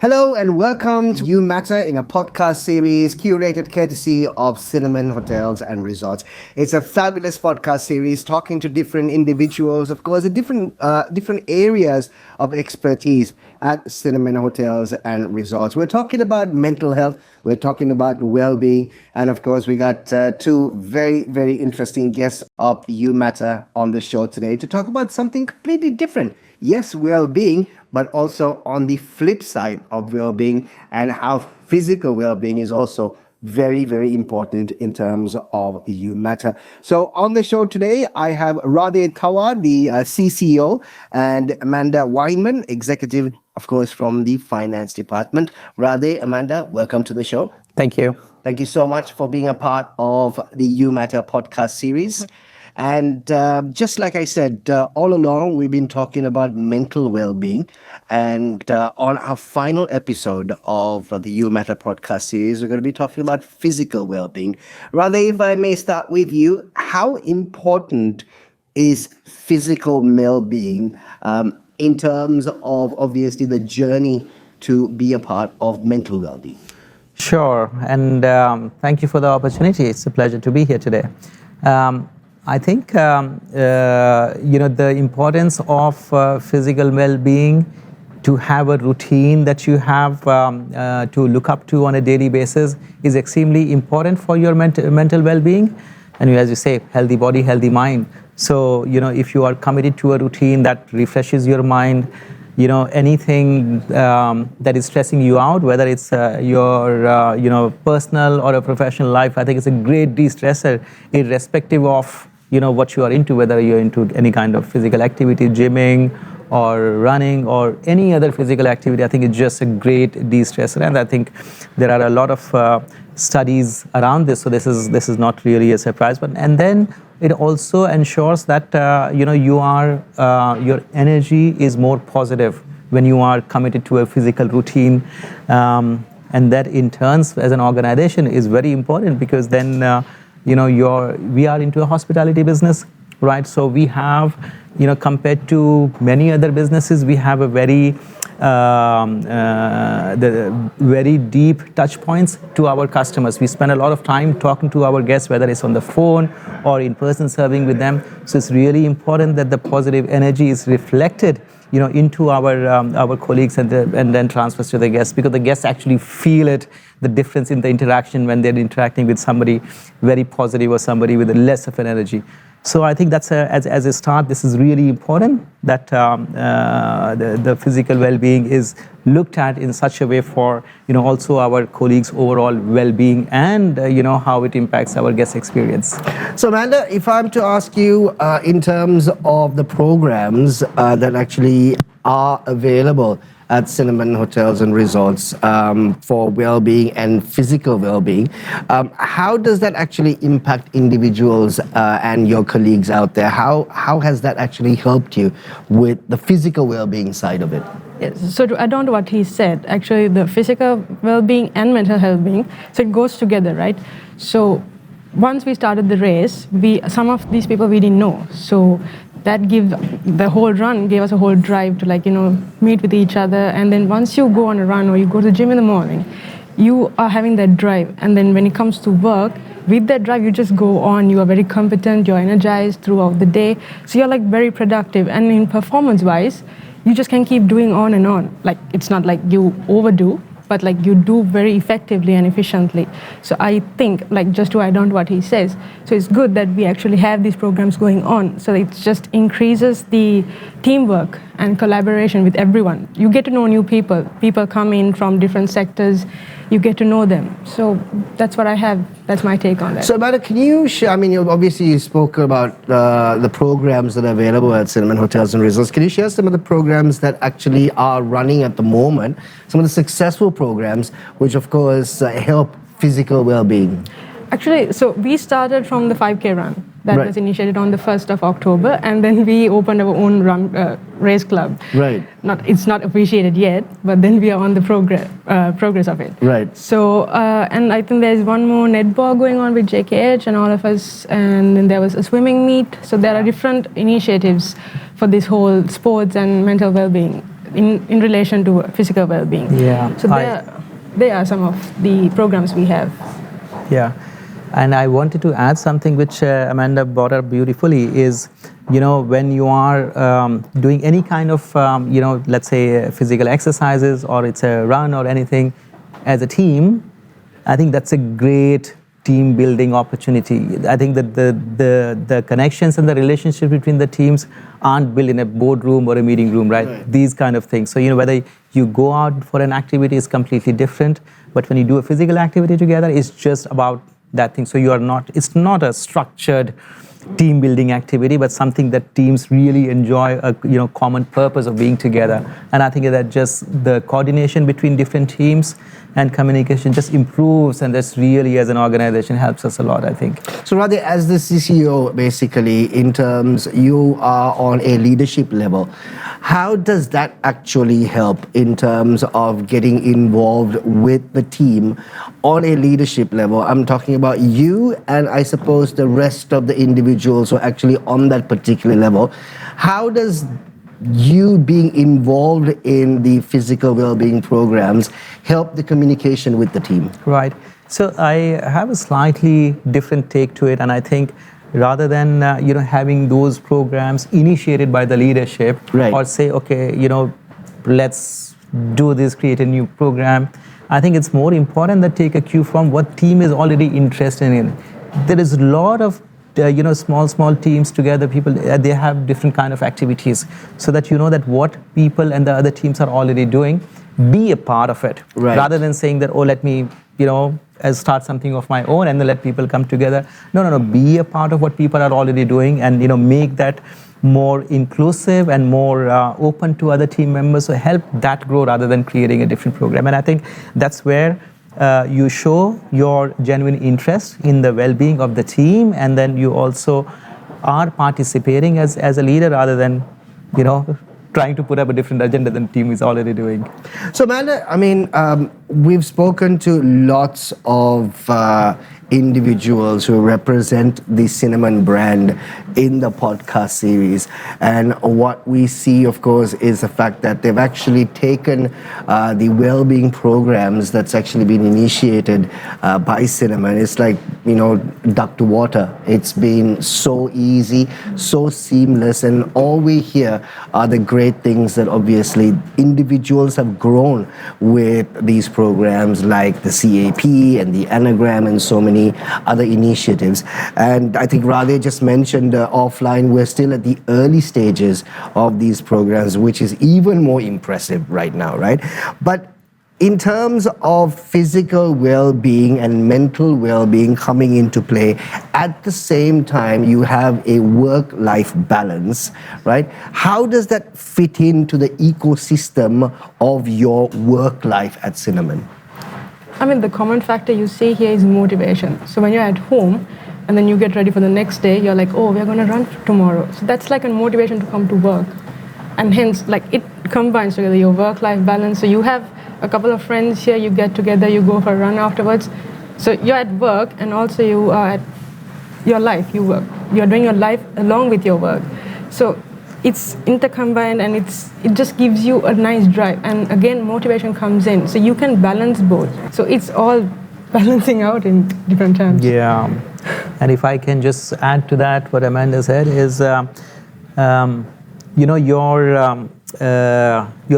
Hello and welcome to You Matter in a podcast series curated courtesy of Cinnamon Hotels and Resorts. It's a fabulous podcast series talking to different individuals, of course, in different areas of expertise at Cinnamon Hotels and Resorts. We're talking about mental health, we're talking about well-being, and of course, we got two very, very interesting guests of You Matter on the show today to talk about something completely different. Yes, well-being, but also on the flip side of well-being and how physical well-being is also very, very important in terms of You Matter. So on the show today, I have Radhey Tawar, the CCO, and Amanda Weinman, executive, of course, from the finance department. Radhey, Amanda, welcome to the show. Thank you. Thank you so much for being a part of the You Matter podcast series. And just like I said, all along, we've been talking about mental well-being. And on our final episode of the You Matter podcast series, we're going to be talking about physical well-being. Radhey, if I may start with you, how important is physical well-being in terms of, obviously, the journey to be a part of mental well-being? Sure. And thank you for the opportunity. It's a pleasure to be here today. I think, the importance of physical well-being, to have a routine that you have to look up to on a daily basis is extremely important for your mental well-being. And as you say, healthy body, healthy mind. So, if you are committed to a routine that refreshes your mind, anything that is stressing you out, whether it's your personal or a professional life, I think it's a great de-stressor, irrespective of what you are into, whether you're into any kind of physical activity, gymming or running or any other physical activity. I think it's just a great de-stressor, and I think there are a lot of studies around this, so this is not really a surprise. And then it also ensures that your energy is more positive when you are committed to a physical routine, and that in turn, as an organization, is very important, because then we are into a hospitality business, right? So we have, compared to many other businesses, we have a very very deep touch points to our customers. We spend a lot of time talking to our guests, whether it's on the phone or in person serving with them. So it's really important that the positive energy is reflected into our colleagues and then transfers to the guests, because the guests actually feel it, the difference in the interaction when they're interacting with somebody very positive or somebody with less of an energy. So I think that's as a start, this is really important, that the physical well-being is looked at in such a way for also our colleagues' overall well-being, and how it impacts our guest experience. So Amanda, if I'm to ask you in terms of the programs that actually are available at Cinnamon Hotels and Resorts for well-being and physical well-being, how does that actually impact individuals and your colleagues out there? How has that actually helped you with the physical well-being side of it? Yes. So to add on to what he said, actually the physical well-being and mental health-being, so it goes together, right? So once we started the race, some of these people we didn't know. So that gave us a whole drive to meet with each other. And then once you go on a run or you go to the gym in the morning, you are having that drive. And then when it comes to work, with that drive, you just go on. You are very competent, you're energized throughout the day. So you're very productive. And in performance-wise, you just can keep doing on and on. It's not like you overdo, but you do very effectively and efficiently. So I think, just to add on to what he says, so it's good that we actually have these programs going on. So it just increases the teamwork and collaboration with everyone. You get to know new people. People come in from different sectors. You get to know them. So that's what I have. That's my take on that. So Amanda, can you share, obviously you spoke about the programs that are available at Cinnamon Hotels and Resorts. Can you share some of the programs that actually are running at the moment, some of the successful programs, which of course help physical well-being? Actually, so we started from the 5K run. That was initiated on the 1st of October, and then we opened our own race club. Right. It's not appreciated yet, but then we are on the progress of it. Right. So, and I think there's one more netball going on with JKH and all of us, and then there was a swimming meet. So there are different initiatives for this whole sports and mental well-being in relation to physical well-being. Yeah. So they are some of the programs we have. Yeah, and I wanted to add something which Amanda brought up beautifully is, when you are doing any kind of, let's say physical exercises or it's a run or anything as a team, I think that's a great team building opportunity. I think that the connections and the relationship between the teams aren't built in a boardroom or a meeting room, right? These kind of things. So, whether you go out for an activity is completely different, but when you do a physical activity together, it's just about that thing. So it's not a structured team building activity, but something that teams really enjoy, a common purpose of being together. And I think that just the coordination between different teams and communication just improves, and that's really, as an organization, helps us a lot, I think. So Radhey, as the CCO, basically, in terms, you are on a leadership level. How does that actually help in terms of getting involved with the team on a leadership level? I'm talking about you and I suppose the rest of the individuals who are actually on that particular level. How does you being involved in the physical well-being programs help the communication with the team? Right. So I have a slightly different take to it, and I think rather than having those programs initiated by the leadership, right, or say, okay, let's do this, create a new program, I think it's more important that take a cue from what team is already interested in. There is a lot of small teams together, people, they have different kind of activities, so that that what people and the other teams are already doing, be a part of it, right, rather than saying that, oh, let me start something of my own and then let people come together. No, be a part of what people are already doing, and make that more inclusive and more open to other team members, so help that grow rather than creating a different program. And I think that's where you show your genuine interest in the well-being of the team, and then you also are participating as a leader rather than trying to put up a different agenda than the team is already doing. So Amanda, I mean, we've spoken to lots of individuals who represent the Cinnamon brand in the podcast series, and what we see, of course, is the fact that they've actually taken the well-being programs that's actually been initiated by Cinnamon. It's like duck to water. It's been so easy, so seamless, and all we hear are the great things that obviously individuals have grown with these programs, like the CAP and the Anagram and so many other initiatives. And I think Radhey just mentioned offline, we're still at the early stages of these programs, which is even more impressive right now, right? But in terms of physical well-being and mental well-being coming into play, at the same time you have a work-life balance, right? How does that fit into the ecosystem of your work life at Cinnamon? I mean, the common factor you see here is motivation. So when you're at home and then you get ready for the next day, you're like, oh, we're going to run tomorrow. So that's like a motivation to come to work. And hence, like, it combines together your work-life balance. So you have a couple of friends here, you get together, you go for a run afterwards. So you're at work and also you are at your life, you work. You're doing your life along with your work. So it's intercombined, and it just gives you a nice drive. And again, motivation comes in. So you can balance both. So it's all balancing out in different times. Yeah. And if I can just add to that, what Amanda said is, your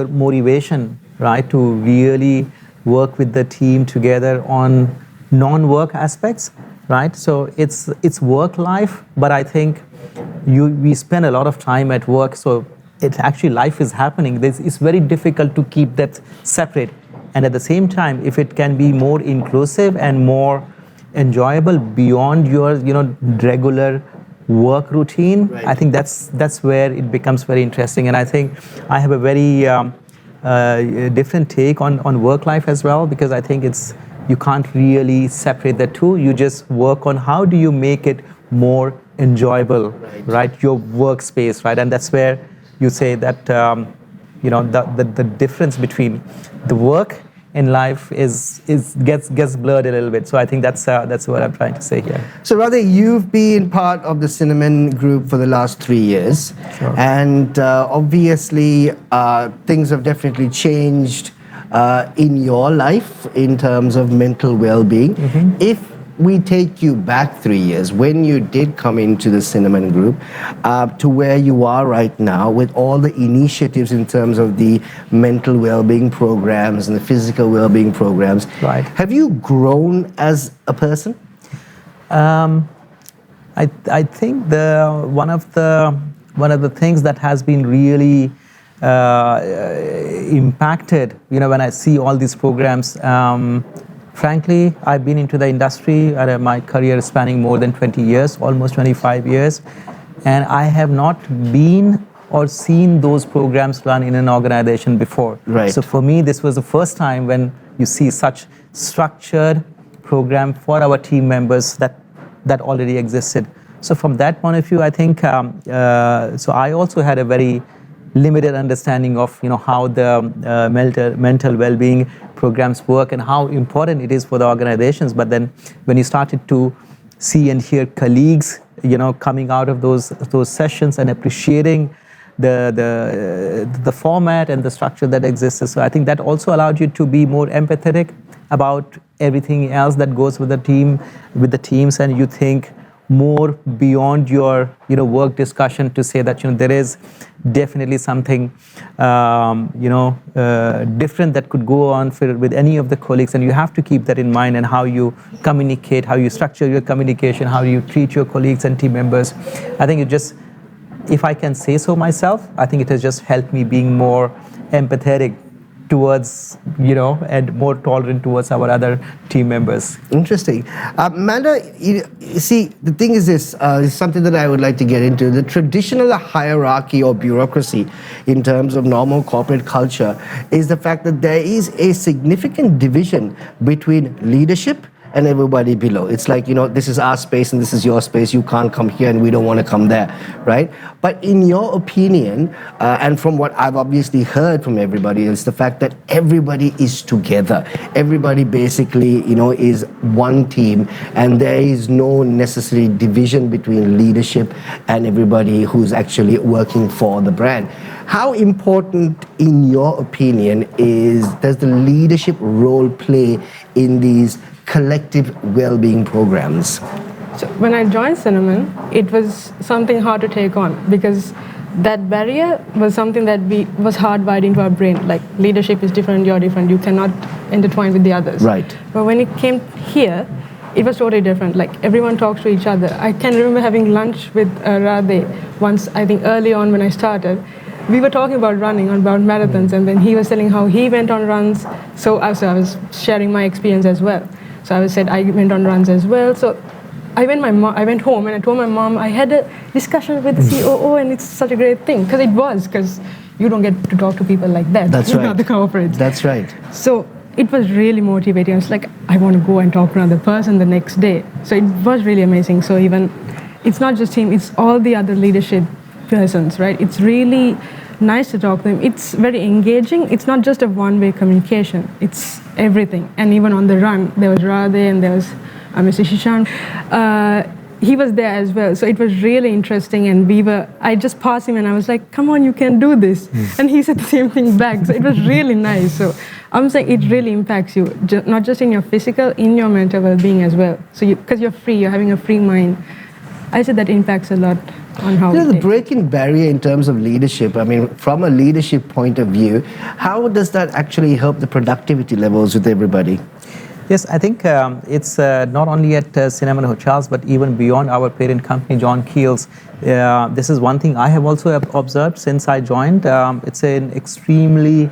motivation, right, to really work with the team together on non-work aspects, right? So it's work life, but I think we spend a lot of time at work, so it actually life is happening. It's very difficult to keep that separate. And at the same time, if it can be more inclusive and more enjoyable beyond your regular work routine, right, I think that's where it becomes very interesting. And I think I have a very different take on work life as well, because I think you can't really separate the two. You just work on how do you make it more enjoyable, right? Your workspace, right? And that's where you say that the difference between the work in life gets blurred a little bit. So I think that's what I'm trying to say here. So Radhey, you've been part of the Cinnamon Group for the last 3 years. Sure. And obviously things have definitely changed in your life in terms of mental well-being. If we take you back 3 years, when you did come into the Cinnamon Group, to where you are right now with all the initiatives in terms of the mental well-being programs and the physical well-being programs, Right. have you grown as a person? I think one of the things that has been really impacted, when I see all these programs. Frankly, I've been into the industry, my career is spanning more than 20 years, almost 25 years, and I have not been or seen those programs run in an organization before. Right. So for me, this was the first time when you see such structured program for our team members that already existed. So from that point of view, I think, so I also had a very limited understanding of how the mental well-being programs work and how important it is for the organizations. But then when you started to see and hear colleagues coming out of those sessions and appreciating the format and the structure that exists, so I think that also allowed you to be more empathetic about everything else that goes with the teams, and you think more beyond your work discussion to say that there is definitely something different that could go on with any of the colleagues, and you have to keep that in mind, and how you communicate, how you structure your communication, how you treat your colleagues and team members. I think it just, if I can say so myself, I think it has just helped me being more empathetic towards, and more tolerant towards our other team members. Interesting. Amanda, you see, the thing is this, is something that I would like to get into. The traditional hierarchy or bureaucracy in terms of normal corporate culture is the fact that there is a significant division between leadership and everybody below. It's like, this is our space and this is your space. You can't come here and we don't want to come there, right? But in your opinion, and from what I've obviously heard from everybody, is the fact that everybody is together. Everybody basically, is one team, and there is no necessary division between leadership and everybody who's actually working for the brand. How important, in your opinion, does the leadership role play in these collective well-being programs? So when I joined Cinnamon, it was something hard to take on, because that barrier was something that was hardwired into our brain. Like, leadership is different, you're different, you cannot intertwine with the others. Right. But when it came here, it was totally different. Like, everyone talks to each other. I can remember having lunch with Radhey once, I think early on when I started. We were talking about running, about marathons, and then he was telling how he went on runs. So I was sharing my experience as well. So I said I went on runs as well. So I went home and I told my mom I had a discussion with the COO, and it's such a great thing, because you don't get to talk to people like that. That's right. Not the corporates. That's right. So it was really motivating. I was like, I want to go and talk to another person the next day. So it was really amazing. So even, it's not just him, it's all the other leadership persons, right? It's really nice to talk to them. It's very engaging. It's not just a one-way communication. It's everything. And even on the run, there was Radhey and there was Mr. Shishan. He was there as well. So it was really interesting. And I just passed him and I was like, come on, you can do this. And he said the same thing back. So it was really nice. So I'm saying it really impacts you, not just in your physical, in your mental well-being as well. So because you're free, you're having a free mind. I said that impacts a lot on how the breaking barrier in terms of leadership, I mean, from a leadership point of view, how does that actually help the productivity levels with everybody? Yes, I think it's not only at Cinnamon Hotels, but even beyond our parent company, John Keel's. This is one thing I have also observed since I joined. It's an extremely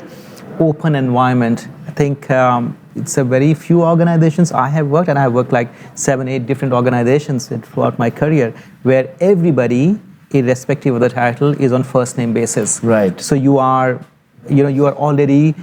open environment. I think it's a very few organizations I have worked, and I have worked like 7-8 different organizations throughout my career, where everybody, irrespective of the title, is on first name basis. Right. So you are already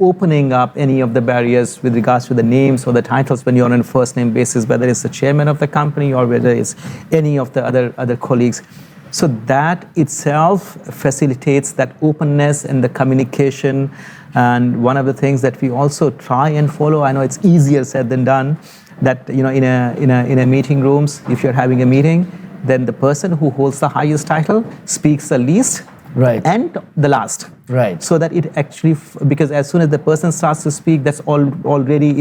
opening up any of the barriers with regards to the names or the titles when you're on a first name basis, whether it's the chairman of the company or whether it's any of the other colleagues. So that itself facilitates that openness and the communication And one of the things that we also try and follow, I know it's easier said than done, that in a meeting rooms, if you're having a meeting, then the person who holds the highest title speaks the least, Right. and the last. Right. So that it actually, because as soon as the person starts to speak, that's already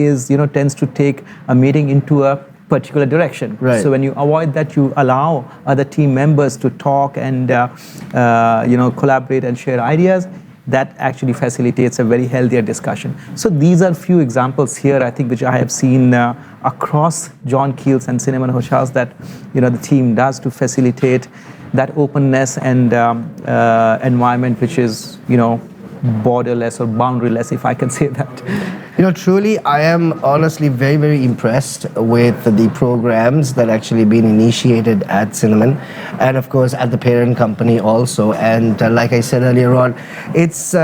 tends to take a meeting into a particular direction. Right. So when you avoid that, you allow other team members to talk and collaborate and share ideas. That actually facilitates a very healthier discussion. So these are few examples here, I think, which I have seen across John Keel's and Cinnamon Hotels that the team does to facilitate that openness and environment, which is borderless or boundaryless, if I can say that. Truly, I am honestly very, very impressed with the programs that actually been initiated at Cinnamon, and of course at the parent company also. And like I said earlier on, it's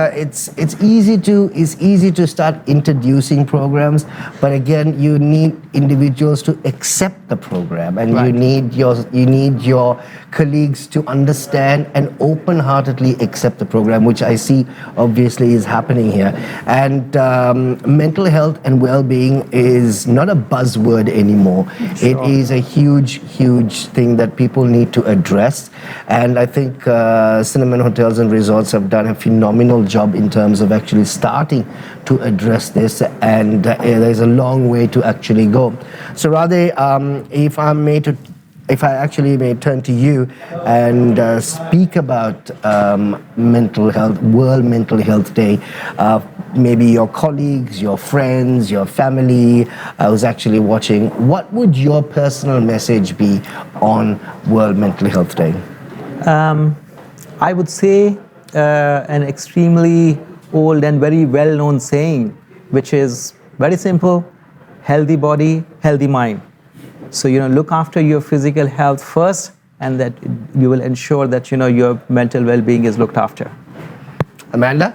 easy to start introducing programs, but again, you need individuals to accept the program, and Right. you need your colleagues to understand and open-heartedly accept the program, which I see obviously is happening here. And mental health and well-being is not a buzzword anymore. Sure. It is a huge thing that people need to address. And I think Cinnamon Hotels and Resorts have done a phenomenal job in terms of actually starting to address this. And there's a long way to actually go. So Radhey, if I actually may turn to you and speak about mental health, World Mental Health Day, maybe your colleagues, your friends, your family who's actually watching, what would your personal message be on World Mental Health Day? I would say an extremely old and very well-known saying, which is very simple: healthy body, healthy mind. So look after your physical health first, and that you will ensure that your mental well-being is looked after. Amanda?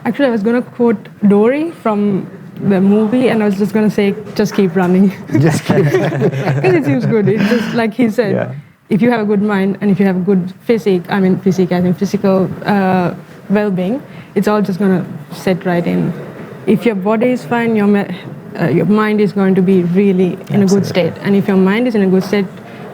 Actually, I was going to quote Dory from the movie, and I was just going to say, just keep running. Just kidding. Because it seems good. It's just like he said, Yeah. if you have a good mind and if you have a good physical well-being, it's all just going to set right in. If your body is fine, your mind is going to be really in a good state. And if your mind is in a good state,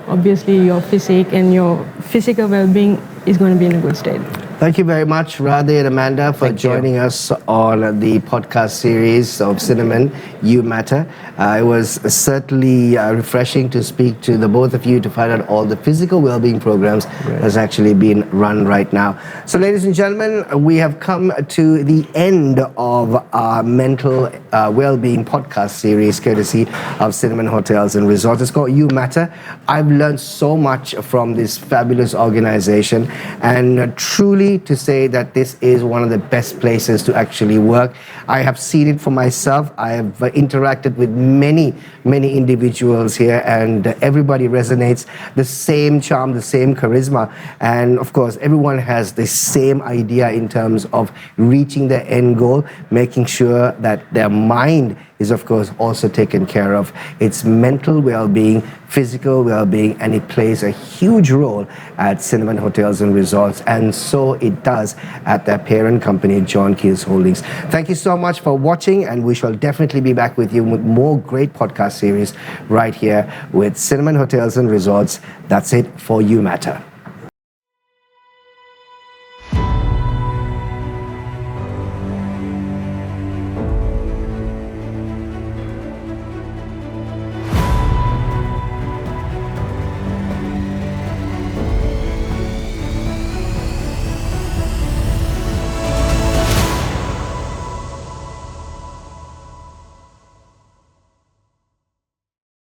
obviously your physique and your physical well-being is going to be in a good state. Thank you very much, Radhey and Amanda, for joining us on the podcast series of Cinnamon, You Matter. It was certainly refreshing to speak to the both of you to find out all the physical well-being programs that's actually been run right now. So, ladies and gentlemen, we have come to the end of our mental well-being podcast series, courtesy of Cinnamon Hotels and Resorts. It's called You Matter. I've learned so much from this fabulous organization, and truly to say that this is one of the best places to actually work. I have seen it for myself. I have interacted with many individuals here, and everybody resonates the same charm, the same charisma, and of course everyone has the same idea in terms of reaching their end goal, making sure that their mind is of course also taken care of. It's mental well-being, physical well-being, and it plays a huge role at Cinnamon Hotels and Resorts, and so it does at their parent company, John Keel's Holdings. Thank you so much for watching, and we shall definitely be back with you with more great podcast series right here with Cinnamon Hotels and Resorts. That's it for You Matter.